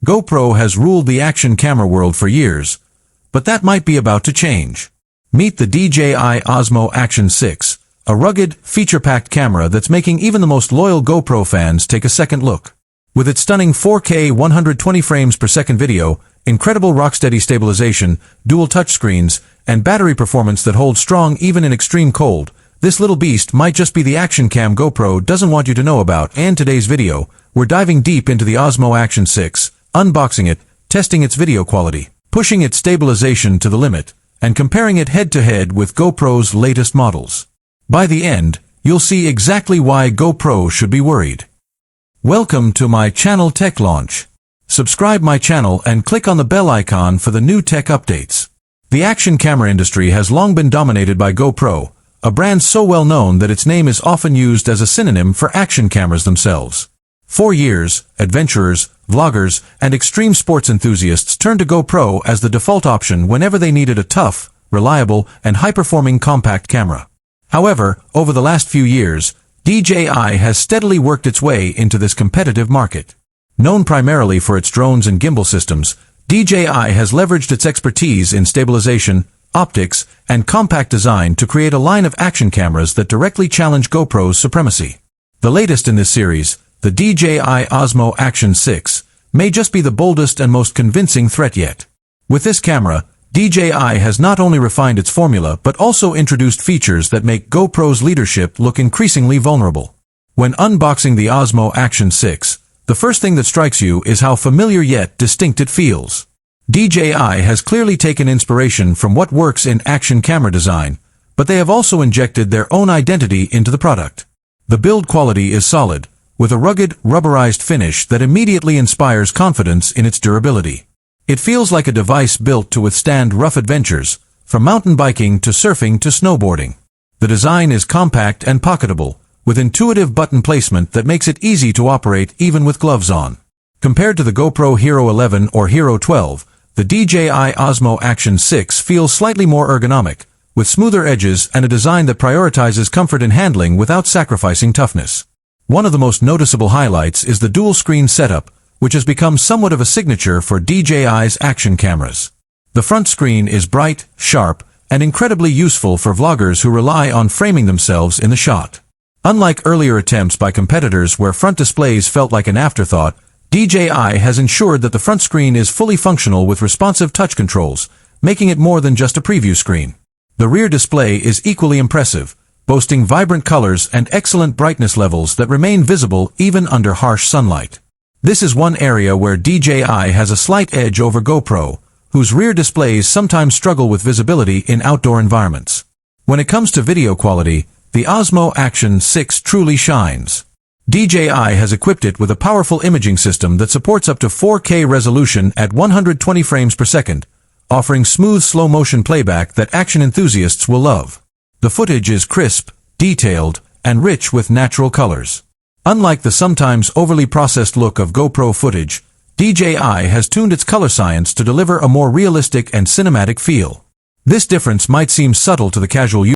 GoPro has ruled the action camera world for years, but that might be about to change. Meet the DJI Osmo Action 6, a rugged, feature-packed camera that's making even the most loyal GoPro fans take a second look. With its stunning 4K 120 frames per second video, incredible rock-steady stabilization, dual touchscreens, and battery performance that holds strong even in extreme cold, this little beast might just be the action cam GoPro doesn't want you to know about. And today's video, we're diving deep into the Osmo Action 6, unboxing it, testing its video quality, pushing its stabilization to the limit, and comparing it head-to-head with GoPro's latest models. By the end, you'll see exactly why GoPro should be worried. Welcome to my channel Tech Launch. Subscribe my channel and click on the bell icon for the new tech updates. The action camera industry has long been dominated by GoPro, a brand so well known that its name is often used as a synonym for action cameras themselves. For years, adventurers, vloggers, and extreme sports enthusiasts turned to GoPro as the default option whenever they needed a tough, reliable, and high-performing compact camera. However, over the last few years, DJI has steadily worked its way into this competitive market. Known primarily for its drones and gimbal systems, DJI has leveraged its expertise in stabilization, optics, and compact design to create a line of action cameras that directly challenge GoPro's supremacy. The latest in this series, the DJI Osmo Action 6, may just be the boldest and most convincing threat yet. With this camera, DJI has not only refined its formula but also introduced features that make GoPro's leadership look increasingly vulnerable. When unboxing the Osmo Action 6, the first thing that strikes you is how familiar yet distinct it feels. DJI has clearly taken inspiration from what works in action camera design, but they have also injected their own identity into the product. The build quality is solid, with a rugged, rubberized finish that immediately inspires confidence in its durability. It feels like a device built to withstand rough adventures, from mountain biking to surfing to snowboarding. The design is compact and pocketable, with intuitive button placement that makes it easy to operate even with gloves on. Compared to the GoPro Hero 11 or Hero 12, the DJI Osmo Action 6 feels slightly more ergonomic, with smoother edges and a design that prioritizes comfort in handling without sacrificing toughness. One of the most noticeable highlights is the dual-screen setup, which has become somewhat of a signature for DJI's action cameras. The front screen is bright, sharp, and incredibly useful for vloggers who rely on framing themselves in the shot. Unlike earlier attempts by competitors where front displays felt like an afterthought, DJI has ensured that the front screen is fully functional with responsive touch controls, making it more than just a preview screen. The rear display is equally impressive, boasting vibrant colors and excellent brightness levels that remain visible even under harsh sunlight. This is one area where DJI has a slight edge over GoPro, whose rear displays sometimes struggle with visibility in outdoor environments. When it comes to video quality, the Osmo Action 6 truly shines. DJI has equipped it with a powerful imaging system that supports up to 4K resolution at 120 frames per second, offering smooth slow-motion playback that action enthusiasts will love. The footage is crisp, detailed, and rich with natural colors. Unlike the sometimes overly processed look of GoPro footage, DJI has tuned its color science to deliver a more realistic and cinematic feel. This difference might seem subtle to the casual user,